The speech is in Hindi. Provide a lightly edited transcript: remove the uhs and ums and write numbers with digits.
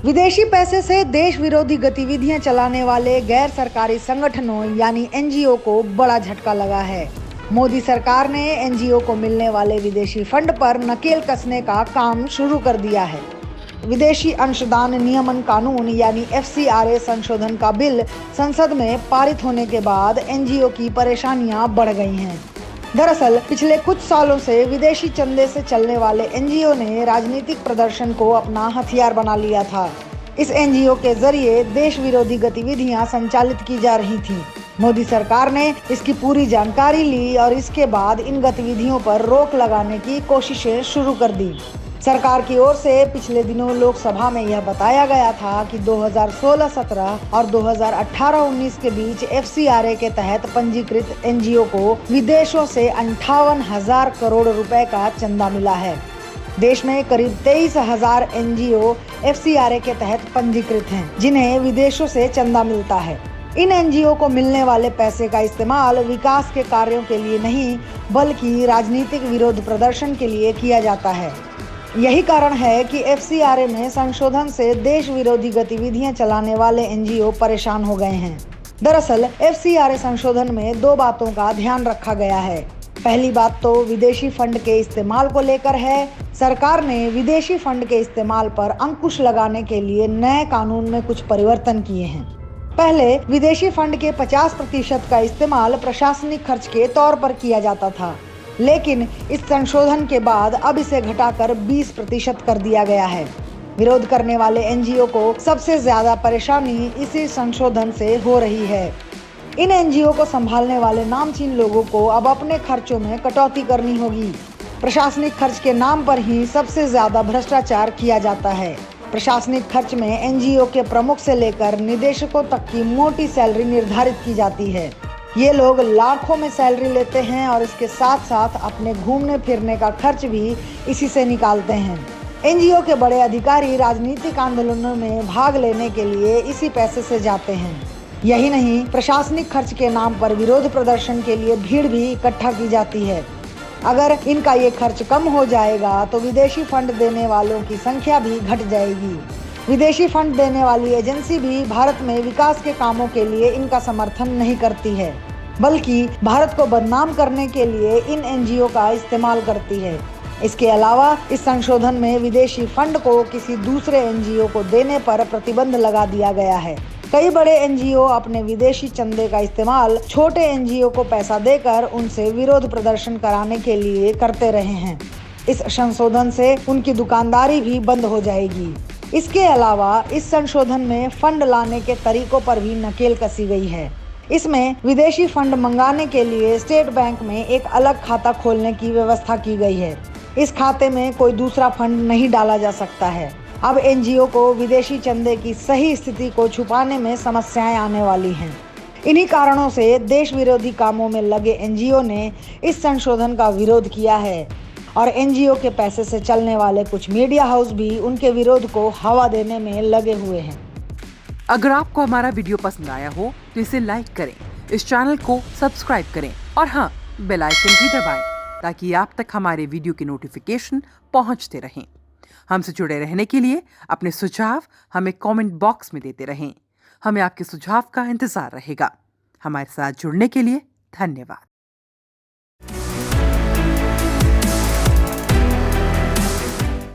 विदेशी पैसे से देश विरोधी गतिविधियां चलाने वाले गैर सरकारी संगठनों यानी एनजीओ को बड़ा झटका लगा है। मोदी सरकार ने एनजीओ को मिलने वाले विदेशी फंड पर नकेल कसने का काम शुरू कर दिया है। विदेशी अंशदान नियमन कानून यानी FCRA संशोधन का बिल संसद में पारित होने के बाद एनजीओ की परेशानियां बढ़ गई हैं। दरअसल पिछले कुछ सालों से विदेशी चंदे से चलने वाले एनजीओ ने राजनीतिक प्रदर्शन को अपना हथियार बना लिया था। इस एनजीओ के जरिए देश विरोधी गतिविधियां संचालित की जा रही थीं। मोदी सरकार ने इसकी पूरी जानकारी ली और इसके बाद इन गतिविधियों पर रोक लगाने की कोशिशें शुरू कर दी। सरकार की ओर से पिछले दिनों लोकसभा में यह बताया गया था कि 2016-17 और 2018-19 के बीच FCRA के तहत पंजीकृत एनजीओ को विदेशों से 58,000 करोड़ रुपए का चंदा मिला है। देश में करीब 23,000 एनजीओ FCRA के तहत पंजीकृत हैं, जिन्हें विदेशों से चंदा मिलता है। इन एनजीओ को मिलने वाले पैसे का इस्तेमाल विकास के कार्यों के लिए नहीं, बल्कि राजनीतिक विरोध प्रदर्शन के लिए किया जाता है। यही कारण है कि FCRA में संशोधन से देश विरोधी गतिविधियां चलाने वाले एनजीओ परेशान हो गए हैं। दरअसल FCRA संशोधन में दो बातों का ध्यान रखा गया है। पहली बात तो विदेशी फंड के इस्तेमाल को लेकर है। सरकार ने विदेशी फंड के इस्तेमाल पर अंकुश लगाने के लिए नए कानून में कुछ परिवर्तन किए हैं। पहले विदेशी फंड के 50% का इस्तेमाल प्रशासनिक खर्च के तौर पर किया जाता था, लेकिन इस संशोधन के बाद अब इसे घटाकर 20% कर दिया गया है। विरोध करने वाले एनजीओ को सबसे ज्यादा परेशानी इसी संशोधन से हो रही है। इन एनजीओ को संभालने वाले नामचीन लोगों को अब अपने खर्चों में कटौती करनी होगी। प्रशासनिक खर्च के नाम पर ही सबसे ज्यादा भ्रष्टाचार किया जाता है। प्रशासनिक खर्च में एनजीओ के प्रमुख से लेकर निदेशकों तक की मोटी सैलरी निर्धारित की जाती है। ये लोग लाखों में सैलरी लेते हैं और इसके साथ साथ अपने घूमने फिरने का खर्च भी इसी से निकालते हैं। एनजीओ के बड़े अधिकारी राजनीतिक आंदोलनों में भाग लेने के लिए इसी पैसे से जाते हैं। यही नहीं, प्रशासनिक खर्च के नाम पर विरोध प्रदर्शन के लिए भीड़ भी इकट्ठा की जाती है। अगर इनका ये खर्च कम हो जाएगा तो विदेशी फंड देने वालों की संख्या भी घट जाएगी। विदेशी फंड देने वाली एजेंसी भी भारत में विकास के कामों के लिए इनका समर्थन नहीं करती है, बल्कि भारत को बदनाम करने के लिए इन एनजीओ का इस्तेमाल करती है। इसके अलावा इस संशोधन में विदेशी फंड को किसी दूसरे एनजीओ को देने पर प्रतिबंध लगा दिया गया है। कई बड़े एनजीओ अपने विदेशी चंदे का इस्तेमाल छोटे एनजीओ को पैसा देकर उनसे विरोध प्रदर्शन कराने के लिए करते रहे हैं। इस संशोधन से उनकी दुकानदारी भी बंद हो जाएगी। इसके अलावा इस संशोधन में फंड लाने के तरीकों पर भी नकेल कसी गई है। इसमें विदेशी फंड मंगाने के लिए स्टेट बैंक में एक अलग खाता खोलने की व्यवस्था की गई है। इस खाते में कोई दूसरा फंड नहीं डाला जा सकता है। अब एनजीओ को विदेशी चंदे की सही स्थिति को छुपाने में समस्याएं आने वाली हैं। इन्हीं कारणों से देश विरोधी कामों में लगे एनजीओ ने इस संशोधन का विरोध किया है और एनजीओ के पैसे से चलने वाले कुछ मीडिया हाउस भी उनके विरोध को हवा देने में लगे हुए हैं। अगर आपको हमारा वीडियो पसंद आया हो तो इसे लाइक करें, इस चैनल को सब्सक्राइब करें और हाँ, बेल आइकन भी दबाएं ताकि आप तक हमारे वीडियो की नोटिफिकेशन पहुंचते रहें। हमसे जुड़े रहने के लिए अपने सुझाव हमें कमेंट बॉक्स में देते रहें। हमें आपके सुझाव का इंतजार रहेगा। हमारे साथ जुड़ने के लिए धन्यवाद।